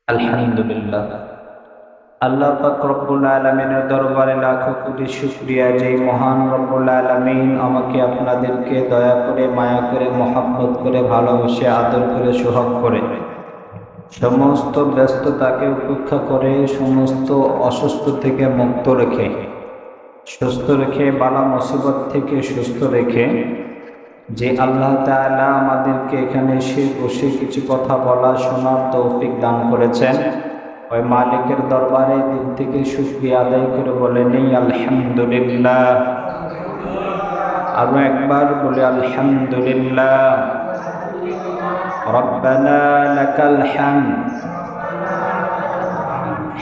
আলহামদুলিল্লাহ। আল্লাহ পাক রব্বুল আলামিনের দরবারে লাখো কোটি শুকরিয়া যে মহান রব্বুল আলামিন আমাকে আপনাদেরকে দয়া করে, মায়া করে, মহাব্বত করে, ভালোবেসে, আদর করে, সোহাগ করে সমস্ত ব্যস্ততাকে উপেক্ষা করে, সমস্ত অসুস্থ থেকে মুক্ত রেখে, সুস্থ রেখে, বালা মুসিবত থেকে সুস্থ রেখে যে আল্লাহ তাআলা আমাদেরকে এখানে এসে বসে কিছু কথা বলা শোনার তৌফিক দান করেছেন, ওই মালিকের দরবারে দিল থেকে শুকরিয়া আদায় করে বলে নেই আলহামদুলিল্লাহ। আরো একবার বলে আলহামদুলিল্লাহ। রব্বানা লাকাল হামদ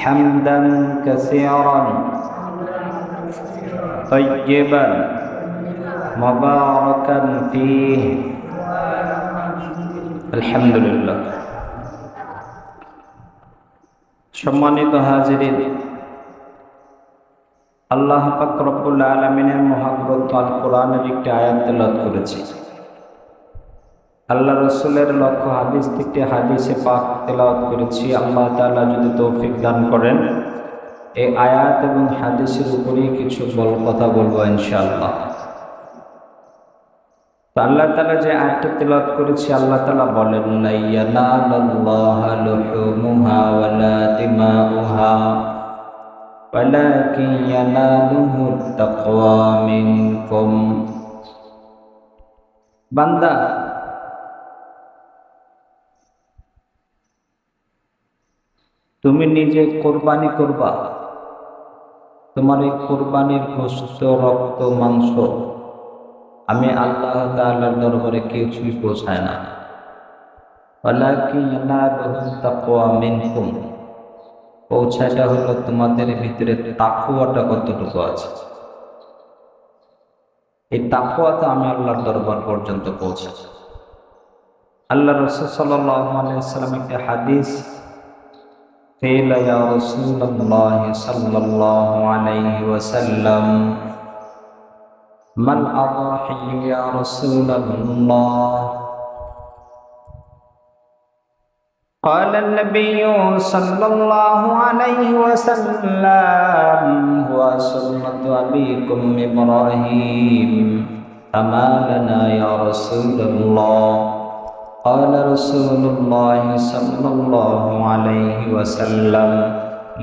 হামদান কাসীরান তাইয়্যিবান মুবারাকান ফীহি। আলহামদুলিল্লাহ। সম্মানিত হাজিরিন, আল্লাহ পাক রব্বুল আলামিনের মহাগ্রন্থ আল কোরআনের একটি আয়াত তেলাওয়াত করেছি। আল্লাহ রসুলের লক্ষ্য হাদিস থেকে হাদিসে পাক তেলাওয়াত করেছি। আল্লাহ তাআলা যদি তৌফিক দান করেন এই আয়াত এবং হাদিসের উপরেই কিছু কথা বলবো ইনশাআল্লাহ। তো আল্লাহ তাআলা যে আয়াতটা তেলাওয়াত করেছি, আল্লাহ তাআলা বলেন লা ইয়ানালাল্লাহু লুহুমুহা ওয়ালা দিমাউহা ওয়ালাকিন ইয়ানালুহুত তাকওয়া মিনকুম। বান্দা, তুমি নিজে কোরবানি করবা, তোমার এই কোরবানির গোশত, রক্ত, মাংস আমি আল্লাহ তাআলার দরবারে কিছুই পৌঁছায় না। ওয়ালাকিন ইয়ানালুহুত তাকওয়া মিনকুম, পৌঁছাটা হলো তোমাদের ভিতরে তাকওয়াটা কতটুকু আছে। এই তাকওয়াটা আমি আল্লাহর দরবার পর্যন্ত পৌঁছায়। আল্লাহ রাসূল সাল্লাল্লাহু আলাইহি ওয়াসাল্লাম একটা হাদিস قيل يا رسول الله صلى الله عليه وسلم ما الأضاحي يا رسول الله؟ قال النبي صلى الله عليه وسلم هو سنة أبيكم إبراهيم فما لنا يا رسول الله؟ قال رسول الله صلى الله عليه وسلم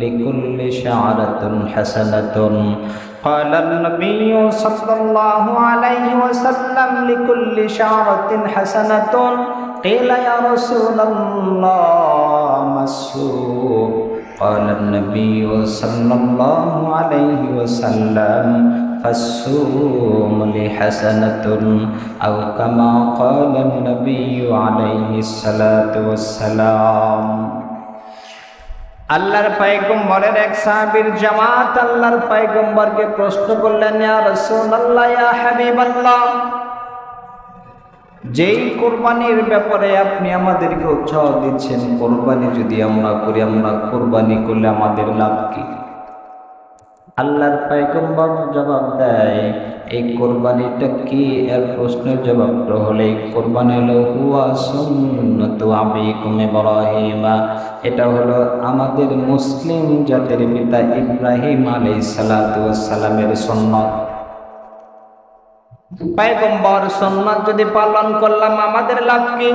لكل شعرة حسنة. قال النبي صلى الله عليه وسلم لكل شعرة حسنة. قيل يا رسول الله ما السوق؟ قال النبي صلى الله عليه وسلم فالصوم لحسنة أو كما قال النبي عليه الصلاة والسلام. আল্লাহর পয়গম্বরের এক সাহাবীর জামাত আল্লাহর পয়গম্বরকে প্রশ্ন করলেন, ইয়া রাসূলুল্লাহ, ইয়া হাবিবাল্লাহ, যেই কোরবানির ব্যাপারে আপনি আমাদেরকে উৎসাহ দিচ্ছেন, কোরবানি যদি আমরা করি, আমরা কোরবানি করলে আমাদের লাভ কি? আল্লাহর পয়গম্বর জবাব দেয়, এই কোরবানিটা কি? এর প্রশ্নের জবাবটা হলো এই কোরবানি হলো হুয়া সুন্নাতু আবিকুম ইব্রাহিম, এটা হলো আমাদের মুসলিম জাতির পিতা ইব্রাহিম আলাইহিস সালাতু ওয়াস সালামের সুন্নাত। পয়গম্বর সুন্নাত যদি পালন করলাম আমাদের লাভ কি?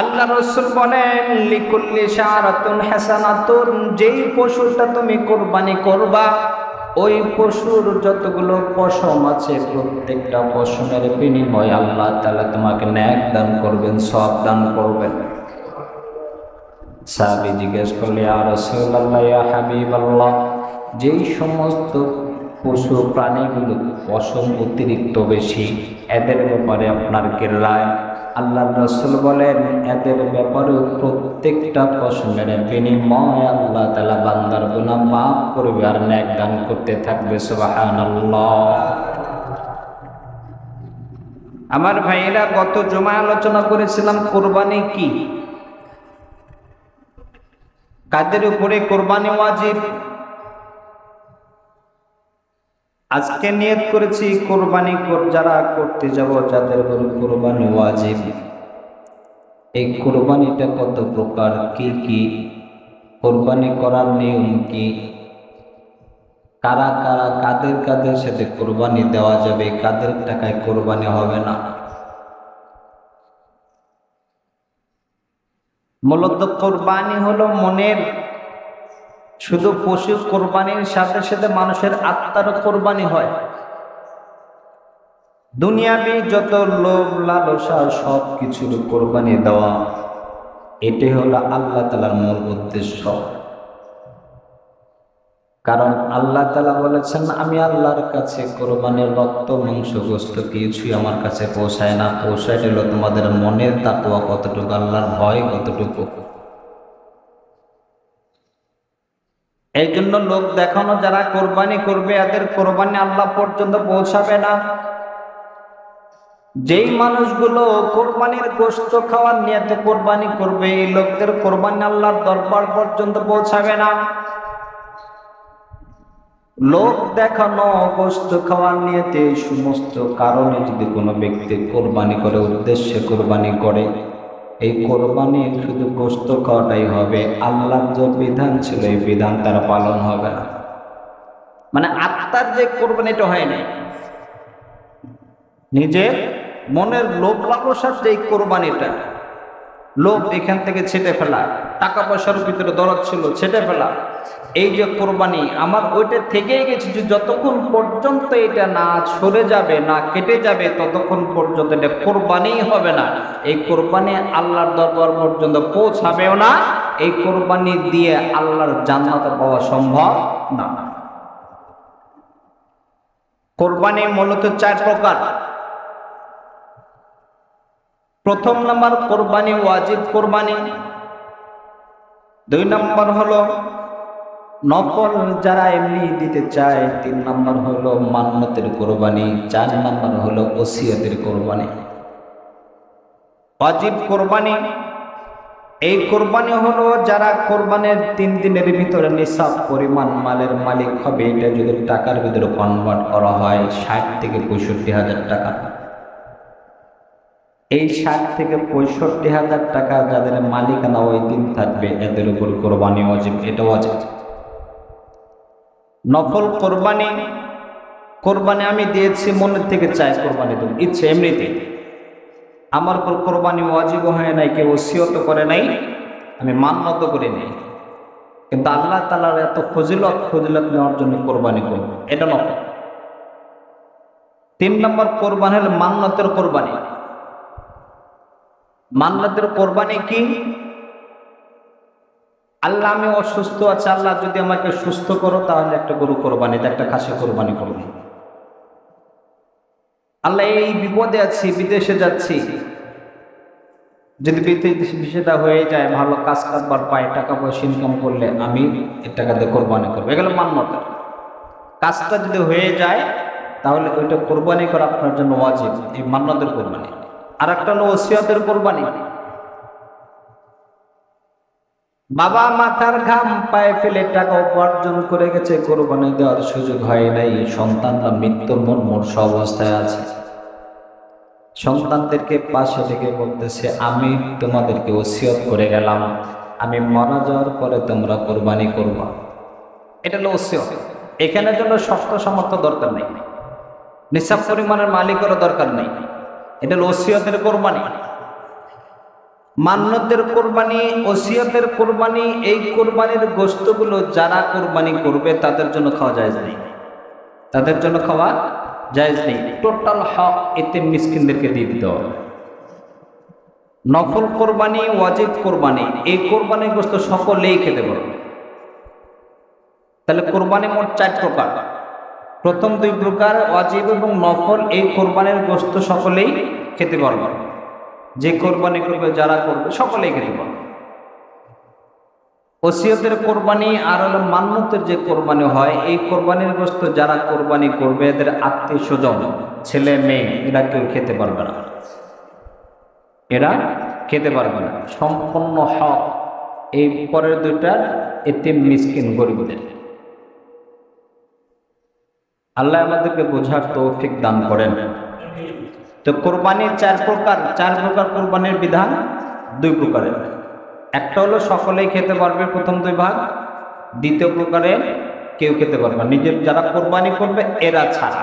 আল্লাহ রাসূল বলেন লিকুল্লি শারাতুন হাসানাতুন, যেই পশুটা তুমি কোরবানি করবা ওই পশুর যতগুলো পশম আছে প্রত্যেকটা পশমের বিনিময়ে আল্লাহ তাআলা তোমাকে নেক দান করবেন, সওয়াব দান করবেন। সাহাবী জিজ্ঞেস করলে, ইয়া রাসূলুল্লাহ, ইয়া হাবিবাল্লাহ, যেই সমস্ত পশু প্রাণীগুলো পশম অতিরিক্ত বেশি এদের ব্যাপারে আপনার কি রায়? আল্লাহ রাসূল বলেন, এদের ব্যাপারে প্রত্যেকটা পশমের বিনিময়ে আল্লাহ তাআলা বান্দার গুনাহ মাফ করবে আর নেক দান করতে থাকবে। সুবহানাল্লাহ। আমার ভাইয়েরা, গত জুমায় আলোচনা করেছিলাম কোরবানি কি, কাদের উপরে কোরবানি ওয়াজিব। আজকে নিয়ত করেছি কোরবানি যারা করতে যাব যাদের উপর কোরবানি ওয়াজিব এই কোরবানিটা কত প্রকার, কি কি কোরবানি করার নিয়ম কি, কারা কারা কাদের কাদের সাথে কোরবানি দেওয়া যাবে, কাদের টাকায় কোরবানি হবে না। মূলত কোরবানি হলো মনের, শুধু পশু কোরবানির সাথে সাথে মানুষের আত্মারও কোরবানি হয়। দুনিয়াবি যত লোভ লালসা সব কিছুর কোরবানি দেওয়া, এটাই হলো আল্লাহ তাআলার মূল উদ্দেশ্য। কারণ আল্লাহ তাআলা বলেছেন, আমি আল্লাহর কাছে কোরবানির রক্ত মাংস গোশত কিছুই আমার কাছে পৌঁছায় না, পৌঁছায় হলো তোমাদের মনের তাকওয়া কতটুকু, আল্লাহর ভয় কতটুকু। এই জন্য লোক দেখানো যারা কোরবানি করবে এদের কোরবানি আল্লাহ পর্যন্ত পৌঁছাবে না। যেই মানুষগুলো কোরবানির গোশত খাওয়ার নিয়তে কোরবানি করবে, এই লোকদের কোরবানি আল্লাহর দরবার পর্যন্ত পৌঁছাবে না। লোক দেখানো গোশত খাওয়ার নিয়তে এই সমস্ত কারণে যদি কোনো ব্যক্তি কোরবানি করে, উদ্দেশ্যে কোরবানি করে, এই কোরবানি শুধু গোশত খাওয়াটাই হবে, আল্লাহর যে বিধান ছিল এই বিধান তারা পালন হবে না। মানে আত্মার যে কোরবানিটা হয় না, নিজের মনের লোভ লালসার যে কোরবানিটা, লোভ এখান থেকে ছেটে ফেলা, টাকা পয়সার ভিতরে দরদ ছিল ছেটে ফেলা, এই যে কোরবানি আমার ওইটা থেকেই গেছে, যে যতক্ষণ পর্যন্ত এটা না সরে যাবে না কেটে যাবে ততক্ষণ পর্যন্ত এটা কোরবানি হবে না। এই কোরবানি আল্লাহর দরবার পর্যন্ত পৌঁছাবেও না, এই কোরবানি দিয়ে আল্লাহর জান্নাত পাওয়া সম্ভব না। কোরবানি মূলত 4 প্রকার। প্রথম নাম্বার কোরবানি ওয়াজিব কোরবানি, 2 নম্বর হলো নফল যারা এমনি দিতে চায়, 3 নম্বর হলো মান্নতের কোরবানি, 4 নম্বর হলো ওসিয়তের কোরবানি। ওয়াজিব কোরবানি, এই কোরবানি হলো যারা কোরবানের 3 দিনের ভিতরে নিসাব পরিমাণ মালের মালিক হবে, এটা যদি টাকার ভিতরে কনভার্ট করা হয় 60 থেকে 65,000 টাকা, এই 60 থেকে 65,000 টাকা যাদের মালিকানা ওই দিন থাকবে এদের উপর কোরবানি ওয়াজিব, এটা ওয়াজিব। নফল কোরবানি, কোরবানি আমি দিয়েছি মনের থেকে চাই কোরবানি দেব, ইচ্ছে এমনিতে, আমার উপর কোরবানি ওয়াজিব হয় নাই, কেউ ওসিয়ত করে নাই, আমি মান্নত করে নেই, কিন্তু আল্লাহ তাআলার এত ফজিলত নেওয়ার জন্য কোরবানি করব, এটা নফল। 3 নম্বর কোরবানি হলো মান্নতের কোরবানি। মান্নতের কোরবানি কি? আল্লাহ আমি অসুস্থ আছি, আল্লাহ যদি আমাকে সুস্থ করো তাহলে একটা গরু কোরবানি, একটা খাসি কোরবানি করব। আল্লাহ এই বিপদে আছি, বিদেশে যাচ্ছি, যদি বিষয়টা হয়ে যায়, ভালো কাজ কারবার পাই, টাকা পয়সা ইনকাম করলে আমি এই টাকা দিয়ে কোরবানি করবো, এগুলো মান্নত। কাজটা যদি হয়ে যায় তাহলে ওইটা কোরবানি করা আপনার জন্য ওয়াজিব, এই মান্নতের কোরবানি। আর একটা হলো ওসিয়তের কোরবানি। বাবা মাথার ঘাম পায়ে ফেলে টাকা উপার্জন করে গেছে, কোরবানি দেওয়ার সুযোগ হয় নাই, সন্তানরা মৃত্যুর মুমূর্ষু অবস্থায় আছে, সন্তানদেরকে পাশে থেকে বলতেছে, আমি তোমাদেরকে ওসিয়ত করে গেলাম, আমি মারা যাওয়ার পরে তোমরা কোরবানি করবা। এটা হলো ওসিয়ত। এখানের জন্য শক্ত সামর্থ্য দরকার নেই, নিসাব পরিমাণের মালিকেরও দরকার নেই, এটা হলো ওসিয়তের কোরবানি। মান্নতের কোরবানি, ওসিয়তের কোরবানি, এই কোরবানির গোশতগুলো যারা কোরবানি করবে তাদের জন্য খাওয়া জায়েজ নেই, তাদের জন্য খাওয়া জায়েজ নেই, টোটাল হক এতিম মিসকিনদেরকে দিয়ে দিতে হবে। নফল কোরবানি, ওয়াজিব কোরবানি, এই কোরবানির গোশত সকলেই খেতে পারবে। তাহলে কোরবানি মোট 4 প্রকার। প্রথম 2 প্রকার ওয়াজিব এবং নফল, এই কোরবানির গোশত সকলেই খেতে পারবে, যে কোরবানি করবে যারা করবে সকলেই খেতে পারবে। ওসিয়তের কোরবানি আর হলো মান্নতের যে কোরবানি হয়, এই কোরবানির গোশত যারা কোরবানি করবে এদের আত্মীয় স্বজন, ছেলে মেয়ে, এরা কেউ খেতে পারবে না, এরা খেতে পারবে না। সম্পূর্ণ হক এই পরের 2টার এতিম মিসকিন গরিবদের। আল্লাহ আমাদেরকে বোঝার তৌফিক দান করেন। তো কোরবানির 4 প্রকার, 4 প্রকার কোরবানির বিধান দুই প্রকারের। একটা হলো সকলেই খেতে পারবে প্রথম দুই ভাগ, দ্বিতীয় প্রকারে কেউ খেতে পারবে না, নিজের যারা কোরবানি করবে এরা ছাড়া।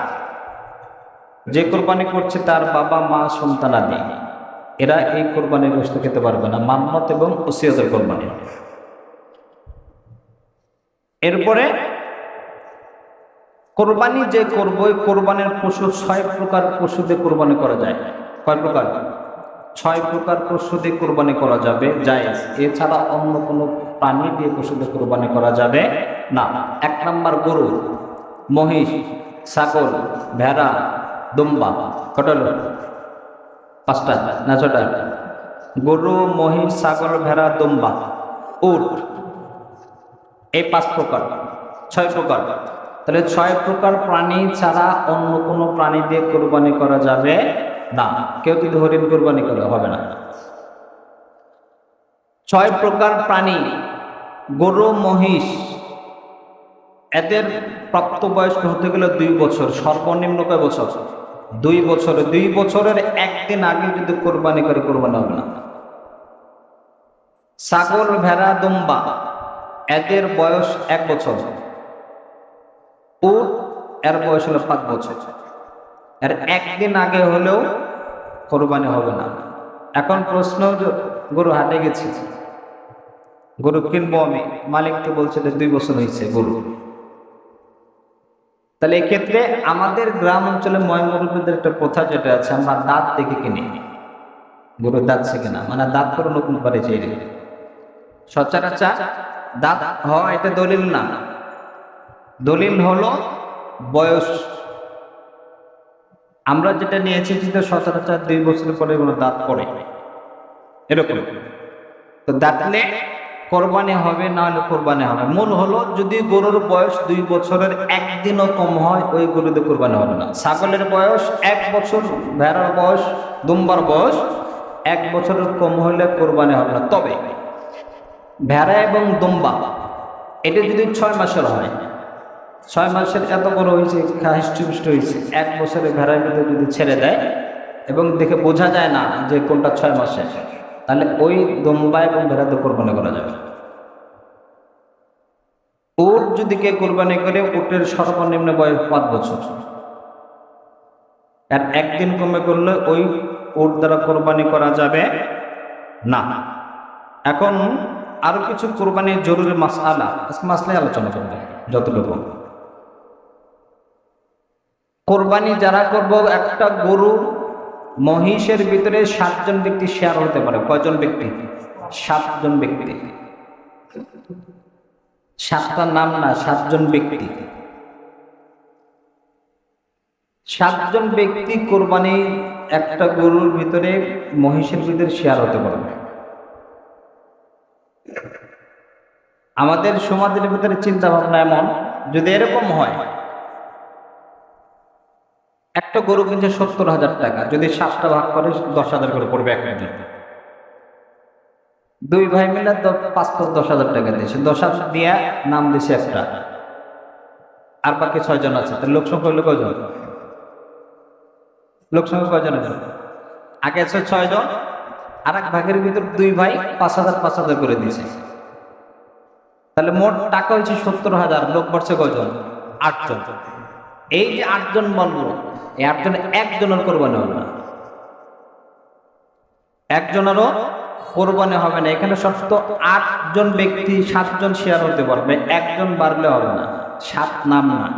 যে কোরবানি করছে তার বাবা মা সন্তানাদি, এরা এই কোরবানির গোশত খেতে পারবে না, মান্নত এবং ওসিয়তের কোরবানি। এরপরে কোরবানি যে করবো, কোরবানির পশু 6 প্রকার পশু দিয়ে কোরবানি করা যায়। কয় প্রকার? 6 প্রকার পশু দিয়ে কোরবানি করা যাবে জায়েজ। এছাড়া অন্য কোনো প্রাণী দিয়ে পশু দিয়ে কোরবানি করা যাবে না। 1 নম্বর গরু, মহিষ, ছাগল, ভেড়া, দুম্বা। কটা হলো? 5টা না 6টা? গরু, মহিষ, ছাগল, ভেড়া, দুম্বা, উট, এই 5 প্রকার, 6 প্রকার। তাহলে 6 প্রকার প্রাণী ছাড়া অন্য কোনো প্রাণী দিয়ে কোরবানি করা যাবে না। কেউ যদি হরিণ কোরবানি করে হবে না। 6 প্রকার প্রাণী, গরু, মহিষ, এদের প্রাপ্তবয়স্ক হতে গেলে 2 বছর, সর্বনিম্ন কয় বছর? 2 বছর। 2 বছরের একদিন আগে যদি কোরবানি করে কোরবানি হবে না। ছাগল, ভেড়া, দুম্বা এদের বয়স 1 বছর। উট এর বয়স হলো 5 বছর। এর একদিন আগে হলেও কোরবানি হবে না। এখন প্রশ্ন, গরু হাটে গেছি, গরু কিনবো আমি, মালিক তো বলছে যে 2 বছর হয়েছে গরু। তাহলে এক্ষেত্রে আমাদের গ্রাম অঞ্চলে ময়মুরব্বীদের একটা প্রথা যেটা আছে, আমরা দাঁত দেখে কিনি। গরুর দাঁত শেখে না, মানে দাঁত করে নতুন পারে চাই সচরাচর দাঁত হওয়া এটা দলিল না। দলিল হলো বয়স। আমরা যেটা নিয়েছি যে সচরাচর 2 বছর পরে কোনো দাঁত পড়ে এরকম, তো দাঁতলে কোরবানি হবে, না হলে কোরবানি হবে। মূল হলো যদি গরুর বয়স 2 বছরের একদিনও কম হয় ওই গরুতে কোরবানি হবে না। ছাগলের বয়স 1 বছর, ভেড়ার বয়স, দুম্বার বয়স 1 বছরের কম হলে কোরবানি হবে না। তবে ভেড়া এবং দুম্বা এটা যদি 6 মাসের হয়, 6 মাসের এত বড় হয়েছে, হৃষ্টপুষ্ট হয়েছে, 1 বছরের ভেড়ার ভিতরে যদি ছেড়ে দেয় এবং দেখে বোঝা যায় না যে কোনটা 6 মাসে, তাহলে ওই দুম্বা এবং ভেড়াতে কোরবানি করা যাবে। উট যদি কে কোরবানি করে, উটের সর্বনিম্ন বয়স 5 বছর। আর একদিন কমে করলে ওই উট দ্বারা কোরবানি করা যাবে না। এখন আরো কিছু কোরবানির জরুরি মাসআলা, আজকে মাসলায় আলোচনা করব যতটুকু। কোরবানি যারা করব, একটা গরু মহিষের ভিতরে 7 জন ব্যক্তি শেয়ার হতে পারে। কয়জন ব্যক্তি? 7 জন ব্যক্তি। 7টা নাম না, 7 জন ব্যক্তি। 7 জন ব্যক্তি কোরবানি একটা গরুর ভিতরে মহিষের ভিতরে শেয়ার হতে পারবে। আমাদের সমাজের ভিতরে চিন্তা ভাবনা এমন, যদি এরকম হয়, একটা গরু কিনছে 70,000 টাকা, যদি 7টা ভাগ করে 10,000 করে পড়বে একজন। 2 ভাই মিলে 5-10,000 টাকা দিয়েছে, 10,000 দিয়ে নাম দিয়েছে একটা, আর বাকি 6 জন আছে। তাহলে লোক সংখ্যা হলো কয়জন? লোক সংখ্যা কয়জন আছে? আগে আছে 6 জন, আর এক ভাগের ভিতর 2 ভাই 5,000 করে দিয়েছে। তাহলে মোট টাকা হচ্ছে 70,000, লোক পড়ছে কয়জন? 8 জন। এই যে 8 জন বলবো, এই 8 জনের একজনের কোরবানি হবে না, একজনেরও কোরবানি হবে না। এখানে শর্ত 8 জন ব্যক্তি 7 জন শেয়ার হতে পারবে, একজন বাড়লে হবে না। 7 নাম না,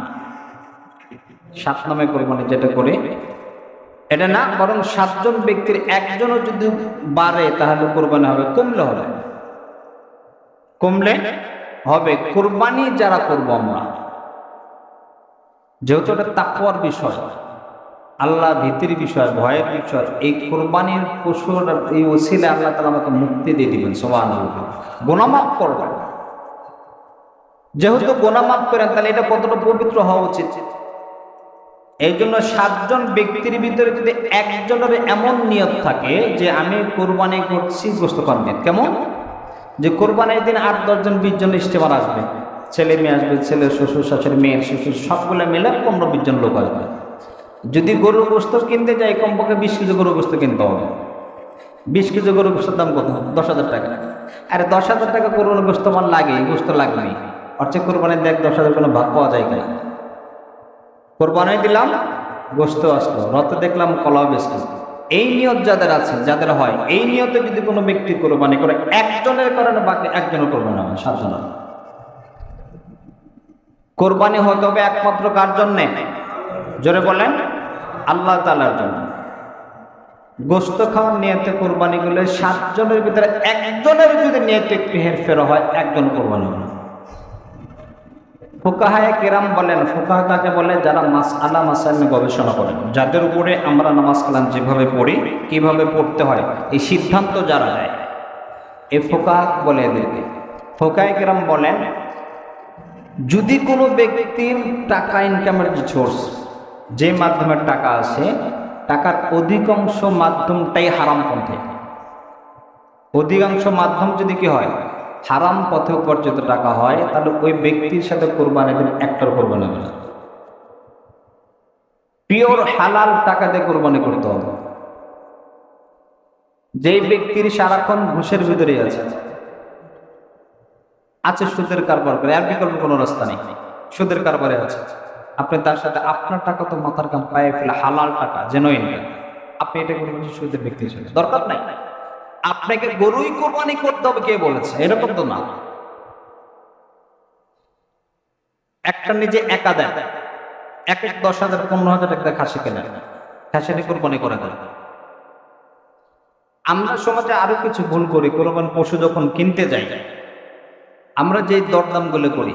7 নামে কোরবানি যেটা করে এটা না, বরং 7 জন ব্যক্তির একজনও যদি বাড়ে তাহলে কোরবানি হবে, কমলে হবে, কমলে হবে। কোরবানি যারা করবো আমরা, যেহেতু এটা তাকওয়ার বিষয়, আল্লাহ ভীতির বিষয়, ভয়ের বিষয়, এই কোরবানির পশুর এই ওসিলে আল্লাহ তাআলা আমাকে মুক্তি দিয়ে দিবেন, সুবহানাল্লাহ। গুনাহ মাফ করবেন। যেহেতু গুনাহ মাফ করেন, তাহলে এটা কতটা পবিত্র হওয়া উচিত। এই জন্য 7 জন ব্যক্তির ভিতরে যদি একজনের এমন নিয়ত থাকে যে আমি কোরবানি করছি গোশত খাবেন, কেমন যে কোরবানির দিন 8-10 জন 20 জন ইস্তেমার আসবে, ছেলে মেয়ে আসবে, ছেলে শ্বশুর শাশুড়ি, মেয়ের শ্বশুর, সবগুলো মিলে 15-20 জন লোক আসবে। যদি গরুর গোশত কিনতে যাই, কমপক্ষে 20 কেজি গরুর গোশত কিনতে হবে। 20 কেজি গরুর গোস্তের দাম কত? 10,000 টাকা। আরে 10,000 টাকা গরুর গোস্ত আমার লাগে, গোস্ত লাগবেই। অর্থে কোরবানি দেখ 10,000 কোনো ভাগ পাওয়া যায় কিনা। কোরবানি দিলাম, গোস্ত আসলো, রত দেখলাম, কলাও বেচলো। এই নিয়ত যাদের আছে, যাদের হয়, এই নিয়তে যদি কোনো ব্যক্তি কোরবানি করে, একজনের কারণে বাকি একজনের কোরবানি হবে, 7 জনের। কোরবানি হতে হবে একমাত্র কার জন্যে? জোরে বলেন, আল্লাহ তাআলার জন্য। গোস্ত খাওয়ার নিয়তে কোরবানি করলে 7 জনের ভিতরে একজনের যদি নিয়তে একটু হেরফের হয়, একজন কোরবানি হবে। ফুকাহায়ে কেরাম বলেন, ফুকাহা কাকে বলে? যারা মাসআলা মাসাইল নিয়ে গবেষণা করেন, যাদের উপরে আমরা নামাজ কালাম যেভাবে পড়ি, কিভাবে পড়তে হয়, এই সিদ্ধান্ত যারা দেয়, এই ফুকাহা বলে এদেরকে। ফুকাহায়ে কেরাম বলেন, যদি কোনো ব্যক্তির টাকা ইনকামের যে সোর্স, যে মাধ্যমে টাকা আসে, টাকার অধিকাংশ মাধ্যমটাই হারাম পন্থে, অধিকাংশ মাধ্যম যদি কি হয়, হারাম পথে উপার্জিত টাকা হয়, তাহলে ওই ব্যক্তির সাথে কোরবানি দিন একটার কোরবানি হবে না। পিওর হালাল টাকা দিয়ে কোরবানি করতে হবে। যেই ব্যক্তির সারাক্ষণ ঘুষের ভিতরে আছে সুদের কারবার করে, আর বিকল্প কোনো রাস্তা নেই, সুদের কারবারে আছে, আপনি তার সাথে আপনার টাকা তো মাথার কাম পায়ে ফেলে, হালাল টাকা জেনুইন, আপনি এটা কোনো সুদের ব্যক্তির সাথে দরকার নাই। আপনাকে গরুই কোরবানি করতে হবে কে বলেছে? এরকম তো না। একটা নিজে একা দেয়, এক 10,000 15,000 টাকা খাসি কেনে, খাসি কোরবানি করে দেয়। আমরা সমাজে আরো কিছু ভুল করি। কোরবান পশু যখন কিনতে যাই, আমরা যে দরদাম গুলো করি,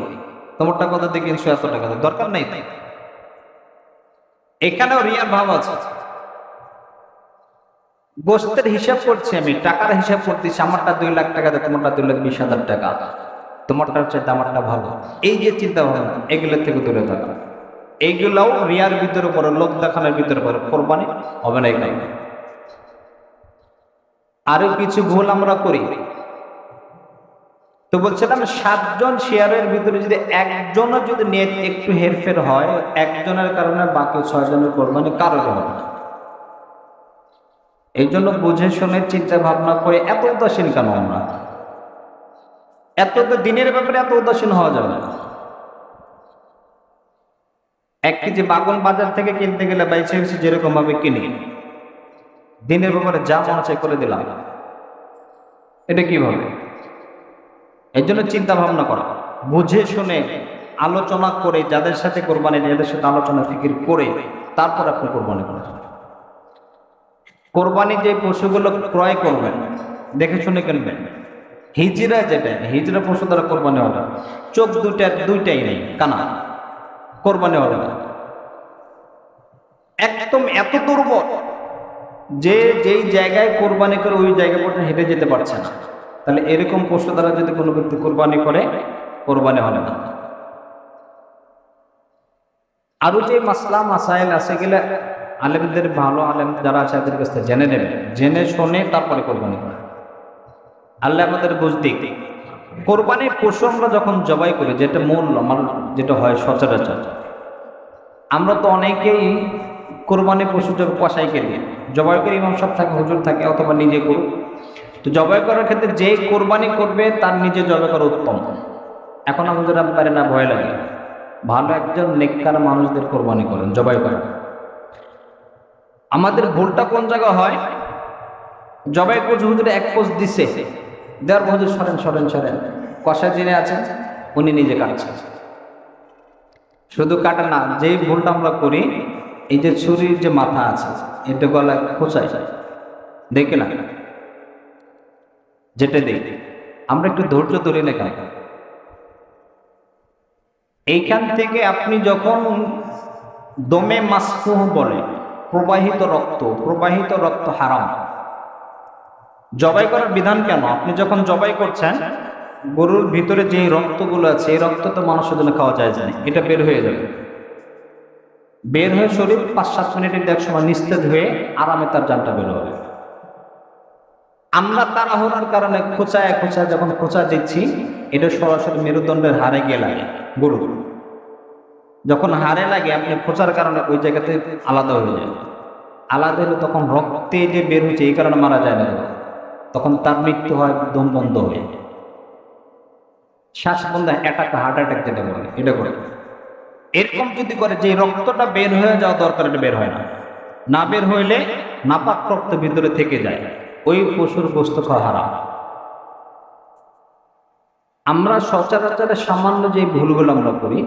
তোমারটা কত দিয়ে কিনছো, এত টাকা, দরকার নেই তাই। এখানেও রিয়ার ভাব আছে। গোস্তের হিসাব করছি আমি, টাকার হিসাব করতেছি, আমারটা 2 লাখ টাকা, তোমারটা 2,20,000 টাকা, তোমারটার চাইতে আমারটা ভালো, এই যে চিন্তা ভাবনা, এগুলোর থেকে দূরে থাকা। এইগুলাও রিয়ার ভিতরে পড়ে, লোক দেখানোর ভিতরে পড়ে, কোরবানি হবে না। এখানে আরো কিছু ভুল আমরা করি। তো বলছিলাম 7 জন শেয়ারের ভিতরে যদি একজনের যদি নেট একটু হেরফের হয়, একজনের কারণে বাকি 6 জনের কোরবানি কারোর হবে না। এই জন্য বুঝে শুনে চিন্তা ভাবনা করে, এত উদাসীন কেন আমরা? এত তো দিনের ব্যাপারে এত উদাসীন হওয়া যাবে না। 1 কেজি বাগুন বাজার থেকে কিনতে গেলে বাইছে যেরকম ভাবে কিনি, দিনের ব্যাপারে যা মনে চাই করে দিলাম, এটা কিভাবে? এই জন্য চিন্তা ভাবনা করা, বুঝে শুনে আলোচনা করে, যাদের সাথে কোরবানি, যাদের সাথে আলোচনা ফিকির করে তারপর আপনি কোরবানি করেন। কোরবানি যে পশুগুলো ক্রয় করবেন, দেখে শুনে কিনবেন। হিজরা যেটা, হিজরা পশু দ্বারা কোরবানি হবে, চোখ দুইটাই নেই, কানা, কোরবানি হবে না। একদম এত দুর্বল যে যেই জায়গায় কোরবানি করে ওই জায়গা পর্যন্ত হেঁটে যেতে পারছে না, তাহলে এরকম পশু দ্বারা যদি কোনো ব্যক্তি কোরবানি করে, কোরবানি হবে না। আরো যে মাসলা মাসাইল আছে, গেলে আলেমদের, ভালো আলেম যারা আছে তাদের কাছ থেকে জেনে নেবেন, জেনে শুনে তারপরে কোরবানি করে। আল্লাহ আমাদের বুঝতে, কোরবানির পশু আমরা যখন জবাই করি, যেটা মূল আমার যেটা হয় সচরাচর, আমরা তো অনেকেই কোরবানির পশু কষাইকে দিয়ে জবাই করি, ইমাম সাহেব থাকে, হুজুর থাকে, অথবা নিজে করি। তো জবাই করার ক্ষেত্রে যে কোরবানি করবে তার নিজে জবাই করা উত্তম। এখন আমাদের পারে না, ভয় লাগে। ভালো একজন নেককার মানুষদের কোরবানি করেন, জবাই করেন। আমাদের ভুলটা কোন জায়গা হয়? জবাই করছে, হুজুরে 1 পোজ দিছে, দেওয়ার হুজুর সরেন, কষা যিনি আছেন উনি নিজে কাটছেন। শুধু কাটা না, যেই ভুলটা আমরা করি, এই যে ছুরির যে মাথা আছে, এটা গলায় খোঁচাই, দেখে না, যেটা দেখি আমরা একটু ধৈর্য ধরে না কেন? এইখান থেকে আপনি যখন দমে মাসফুহ বলে, প্রবাহিত রক্ত হারাম। জবাই করার বিধান কেন? আপনি যখন জবাই করছেন, গরুর ভিতরে যে রক্তগুলো আছে, এই রক্ত তো মানুষের জন্য খাওয়া যায় না, এটা বের হয়ে যাবে। বের হয়ে শরীর 5-7 মিনিটের এক সময় নিস্তেজ হয়ে আরামে তার জানটা বের হবে। আমরা তাড়াহুড়ার কারণে খোঁচায় যখন খোঁচা দিচ্ছি, এটা সরাসরি মেরুদণ্ডের হাড়ে গিয়ে লাগে। গরু যখন হাড়ে লাগে, আপনি খোঁচার কারণে ওই জায়গাতে আলাদা হয়ে যায়। আলাদা হলে তখন রক্তে যে বের হয়েছে, এই কারণে মারা যায় না। তখন তার মৃত্যু হয় দম বন্ধ হয়ে, শ্বাস বন্ধ, অ্যাটাক, হার্ট অ্যাটাক যেটা বলে, এটা করে। এরকম যদি করে যে রক্তটা বের হয়ে যাওয়া দরকার, এটা বের হয় না, না বের হইলে নাপাক রক্ত ভিতরে থেকে যায়, ওই পশুর গোশত খাওয়া হারাম। আমরা সচরাচর সামান্য যে ভুলগুলো আমরা করি,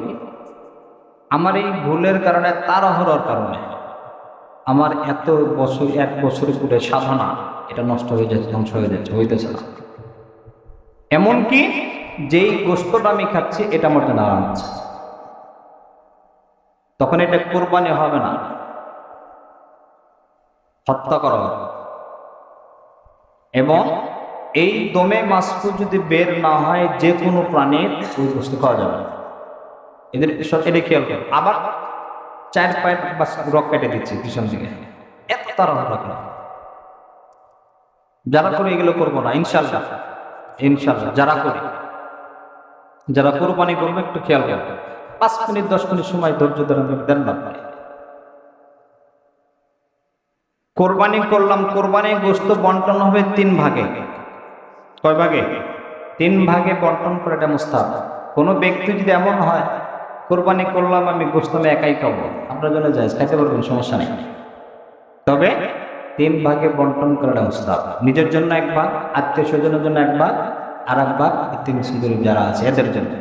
আমার এই ভুলের কারণে, তাড়াহুড়োর কারণে আমার এত বছর, 1 বছর পুরো সাধনা এটা নষ্ট হয়ে যাচ্ছে, ধ্বংস হয়ে যাচ্ছে, হইতেছে না। এমনকি যেই গোশতটা আমি খাচ্ছি এটা আমার জন্য আরাম আছে, তখন এটা কোরবানি হবে না, হত্যা করা হবে। এবং এই দমে মাসফু যদি বের না হয় যে কোনো প্রাণীর, ওই গোশত খাওয়া যাবে না। এদের এটা খেয়াল করো। আবার 4 পায়ের রক কেটে দিচ্ছে পিছন দিকে, এত তাড়াহুড়া করা। যারা করে এগুলো করবো না ইনশাল্লাহ, ইনশাল্লাহ। যারা কোরবানি করবে একটু খেয়াল করবে, 5 মিনিট 10 মিনিট সময় ধৈর্য ধরে দেন না। কোরবানি করলাম, কোরবানি গোশত বন্টন হবে 3 ভাগে। কয় ভাগে? 3 ভাগে বন্টন করে, এটা মুস্তাহাব। কোনো ব্যক্তি যদি এমন হয় কোরবানি করলাম আমি, গোশত আমি একাই খাবো, আপনার জন্য জায়েজ, খাইতে পারবেন, সমস্যা নেই। তবে 3 ভাগে বন্টন করাটা মুস্তাহাব। নিজের জন্য 1 ভাগ, আত্মীয় স্বজনের জন্য 1 ভাগ, আর 1 ভাগ এতিম মিসকিন যারা আছে এদের জন্য।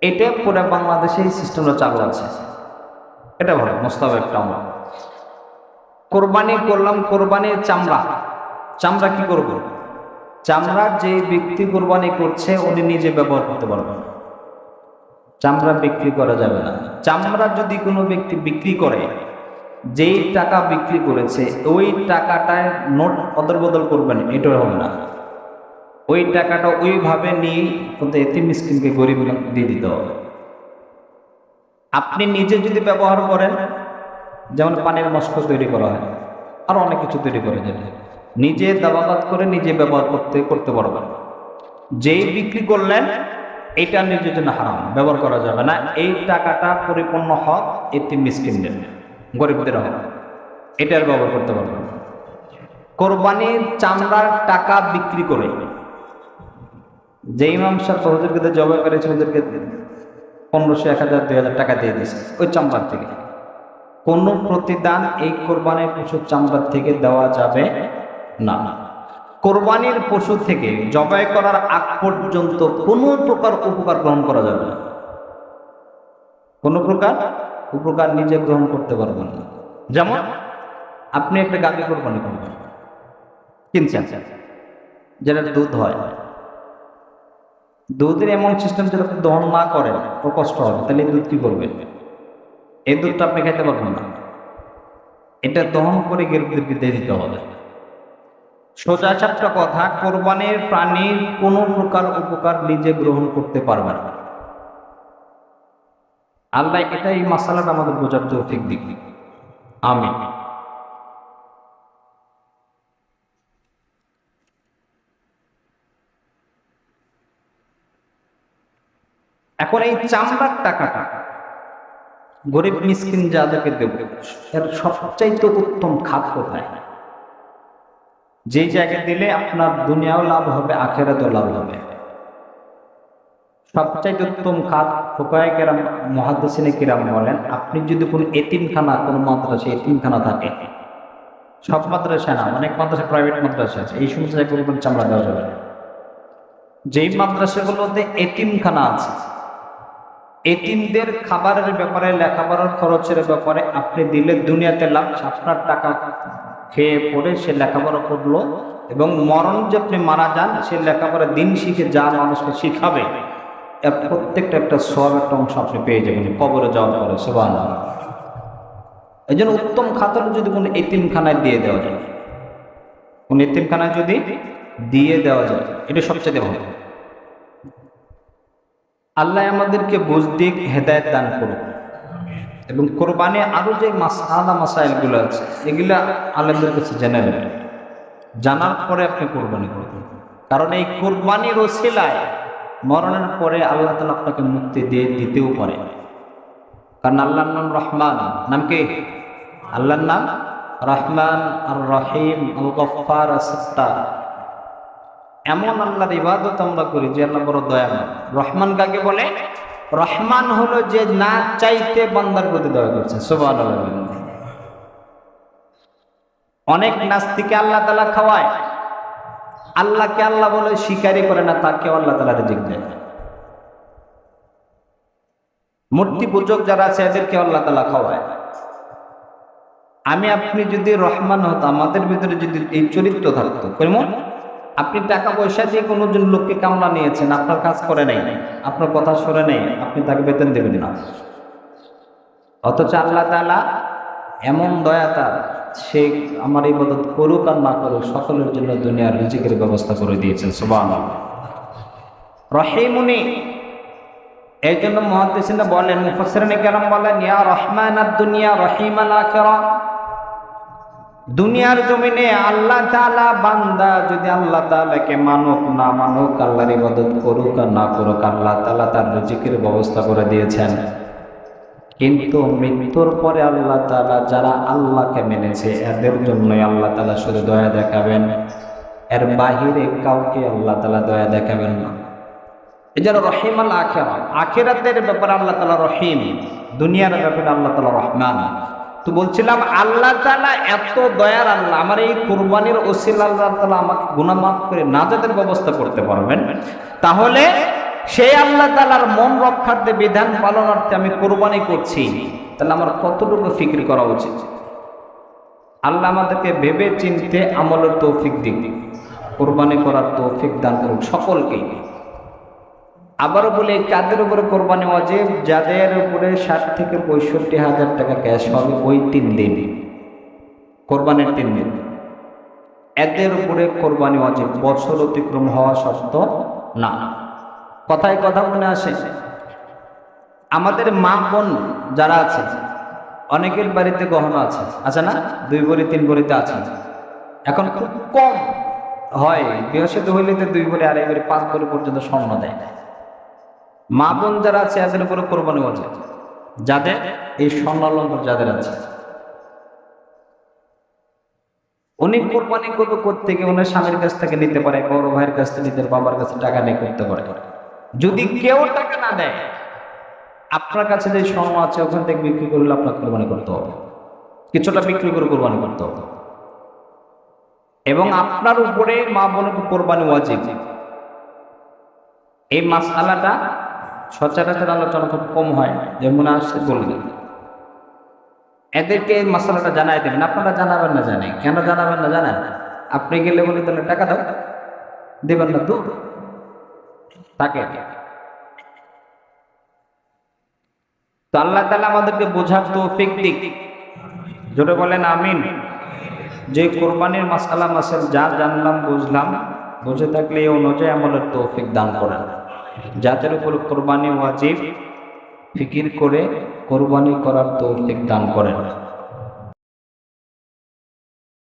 এটা পুরো বাংলাদেশে এই সিস্টেমটা চালু আছে, এটা ভালো, মুস্তাহাব একটা আমল। কোরবানি করলাম, কোরবানির চামড়া কি করব? চামড়া যে ব্যক্তি কোরবানি করছে উনি নিজে ব্যবহার করতে পারবেন, চামড়া বিক্রি করা যাবে না। চামড়া যদি কোনো ব্যক্তি বিক্রি করে, যেই টাকা বিক্রি করেছে ওই টাকাটায় নোট অদল বদল করবেন, এটা হবে না। ওই টাকাটা ওইভাবে নিয়ে এতিম মিসকিনকে, গরিব দিয়ে দিতে হবে। আপনি নিজে যদি ব্যবহার করেন, যেমন পানির মশলা তৈরি করা হয়, আর অনেক কিছু তৈরি করে, যেটা নিজে দাবাবাদ করে নিজে ব্যবহার করতে পারবেন। যেই বিক্রি করলেন এটা নিজের জন্য হারাম, ব্যবহার করা যাবে না। এই টাকাটা পরিপূর্ণ হক এতিম মিসকিনদের, গরিবদের হক, এটার ব্যবহার করতে পারবেন। কোরবানির চামড়ার টাকা বিক্রি করে, যে ইমাম সাহেব হুজুরকে জবাই করেছে ওদেরকে 1500, 1000, 2000 টাকা দিয়ে দিয়েছে ওই চামড়ার থেকে। কোনো প্রতিদান এই কোরবানির পশুর চামড়ার থেকে দেওয়া যাবে না। কোরবানির পশু থেকে জবাই করার আগ পর্যন্ত কোনো প্রকার উপকার গ্রহণ করা যাবে না, কোনো প্রকার উপকার নিজে গ্রহণ করতে পারবেন না। যেমন আপনি একটা গাভী কোরবানি করবেন, কিনছেন, যেটা দুধ হয়, দুধের এমন সিস্টেম যেটা দহন না করে ও কষ্ট হবে, তাহলে এই দুধ কি করবে? এই দুধটা আপনি খেতে পারবেন না, এটা দহন করে গরিবদেরকে দিয়ে দিতে হবে। সোজা সাপটা কথা, কোরবানির প্রাণীর কোনো প্রকার উপকার নিজে গ্রহণ করতে পারবে না। আল্লাহ এটাই মাসালাটা আমাদের বোঝার তৌফিক দিক। আমিন। এখন এই চামড়ার টাকাটা গরিব মিসকিন যাদেরকে দেব, এর সবচাইতে উত্তম খাত কোথায়? যেই জায়গায় দিলে আপনার দুনিয়াও লাভ হবে, আখিরাতেও লাভ হবে। সবচাইতে উত্তম খাত ফুকাহায়ে কেরাম, মুহাদ্দিসিনে কিরাম বলেন, আপনি যদি কোনো এতিমখানা, কোনো মাদ্রাসা এতিমখানা থাকে, সব মাদ্রাসা না, অনেক মাদ্রাসা প্রাইভেট মাদ্রাসা আছে, এই সমস্ত জায়গায় কোনো চামড়া দেওয়া যাবে না। যেই মাদ্রাসাগুলোতে এতিমখানা আছে, এতিমদের খাবারের ব্যাপারে, লেখাপড়ার খরচের ব্যাপারে আপনি দিলে দুনিয়াতে লাভ, আপনার টাকা খেয়ে পড়ে সে লেখাপড়া করলো, এবং মরণ যে আপনি মারা যান সে লেখাপড়া দিন শিখে যা মানুষকে শিখাবে, এর প্রত্যেকটা একটা সওয়াব, একটা অংশ আপনি পেয়ে যাবেন কবরে যাওয়ার পরে। সুবহানাল্লাহ। এই জন্য উত্তম খাতর যদি কোনো এতিমখানায় দিয়ে দেওয়া যায়, কোন এতিমখানায় যদি দিয়ে দেওয়া যায়, এটা সবচেয়ে ভালো। আল্লাহ আমাদেরকে বুঝ দিক, হেদায়েত দান করুন। এবং কোরবানি আরো যে মাসাইলগুলো আছে এগুলা আলেমদের কাছে জেনে নেবেন, জানার পরে আপনি কোরবানি করবেন। কারণ এই কোরবানির ওসিলায় মরণের পরে আল্লাহ তাআলা আপনাকে মুক্তি দিয়ে দিতেও পারে। কারণ আল্লাহর নাম রহমান, নাম কি? আল্লাহর নাম রহমান, আর রহিম, আল গফফার, আস-সাত্তার, এমন আল্লাহর ইবাদত আমরা করি যে আল্লাহ বড় দয়াবান। রহমান কাকে বলে? রহমান হলো যে না চাইতে বান্দার প্রতি দয়া করছে। সুবহানাল্লাহ। অনেক নাস্তিকে আল্লাহ তাআলা খাওয়ায়, আল্লাহকে আল্লাহ বলে স্বীকারই করে না, তাকেও আল্লাহ তাআলা রিজিক দেয়। মূর্তি পূজক যারা আছে এদেরকে আল্লাহ তাআলা খাওয়ায়। আমি আপনি যদি রহমান হতো, আমাদের ভিতরে যদি এই চরিত্র থাকতো, কেমন? আপনি টাকা পয়সা দিয়ে কোনো জন লোককে কামলা নিয়েছেন, আপনার কাজ করে নাই, আপনার কথা শুনে নেই, আপনি তাকে বেতন দেবেন না। অথচ আল্লাহ তাআলা এমন দয়া তার, সে আমার ইবাদত করুক আর না করুক সকলের জন্য দুনিয়ার রিজিকের ব্যবস্থা করে দিয়েছেন। সুবহানাল্লাহ। রহিমুনি, এই জন্য মুহাদ্দিসিনরা বলেন, মুফাসসিরিনে কেরাম বলেন, ইয়া রহমানাদ দুনিয়া রহিমাল আখিরা। দুনিয়ার জমিনে আল্লাহ তাআলা বান্দা যদি আল্লাহ তাআলাকে মানুক না মানুক, আল্লাহর ইবাদত করুক আর না করুক, আল্লাহ তাআলা তার রিজিকের ব্যবস্থা করে দিয়েছেন। কিন্তু মৃত্যুর পরে আল্লাহ তাআলা যারা আল্লাহকে মেনেছে এদের জন্যই আল্লাহ তাআলা শুধু দয়া দেখাবেন, এর বাহিরে কাউকে আল্লাহ তাআলা দয়া দেখাবেন না। এই জন্য রহিমাল আখিরা, আখিরাতের ব্যাপারে আল্লাহ তাআলা রহিম, দুনিয়ার ব্যাপারে আল্লাহ তাআলা রহমান। তো বলছিলাম আল্লাহ তাআলা এত দয়ার আল্লাহ, আমার এই কুরবানির ওসিলা আল্লাহ তাআলা আমাকে গুনাহ মাফ করে নাজাতের ব্যবস্থা করতে পারবেন। তাহলে সেই আল্লাহ তাআলার মন রক্ষার্থে, বিধান পালনার্থে আমি কুরবানি করছি, তাহলে আমার কতটুকু ফিকির করা উচিত? আল্লাহ আমাদেরকে ভেবে চিনতে আমলের তৌফিক দিক, কুরবানি করার তৌফিক দান করুন সকলকে। আবারও বলি, কাদের উপরে কোরবানি ওয়াজিব? যাদের উপরে 60 থেকে 65,000 টাকা ক্যাশ হবে ওই 3 দিন, কোরবানির 3 দিন, এদের উপরে কোরবানি ওয়াজিব। বছর অতিক্রম হওয়া সত্ত্বেও না। কথায় কথা মনে আসে, আমাদের মা বোন যারা আছে অনেকের বাড়িতে গহনা আছে না, 2 ভরি 3 ভরিতে আছে। এখন খুব কম হয়, বিয়ে হইলে 2 ভরি 2.5 ভরি 5 ভরি পর্যন্ত স্বর্ণ দেয়। মা বোন যারা আছে এদের উপরে কোরবানি ওয়াজিব, যাদের এই স্বর্ণালঙ্কার যাদের আছে। উনি কোরবানি করবে কোত্থেকে? উনি স্বামীর কাছ থেকে নিতে পারে, বড় ভাইয়ের কাছ থেকে নিতে, বাবার কাছে টাকা নিয়ে করতে পারে। যদি কেউ টাকা না দেয়, আপনার কাছে যে স্বর্ণ আছে ওখান থেকে বিক্রি করলে আপনার কোরবানি করতে হবে, কিছুটা বিক্রি করে কোরবানি করতে হবে। এবং আপনার উপরে মা বোনের কোরবানি ওয়াজিব, এই মাসআলাটা সচরাচর আলোচনা খুব কম হয়, যেমন আসছে বললেন এদেরকে এই মাসআলাটা জানাই দেবেন। আপনারা জানাবেন না, জানেন কেন জানাবেন না জানেন? আপনি গেলে বলে তাহলে টাকা দাও, দেবেন না তো তাকে। তো আল্লাহ তাআলা আমাদেরকে বোঝার তৌফিক দিক, জোরে বলেন আমিন। যে কোরবানির মাসআলা মাসাল যা জানলাম বুঝলাম, বুঝে থাকলে এই অনুযায়ী আমলের তৌফিক দান করেন। যাদের উপর কোরবানি ওয়াজিব ফিকির করে কোরবানি করার তৌফিক দান করেন।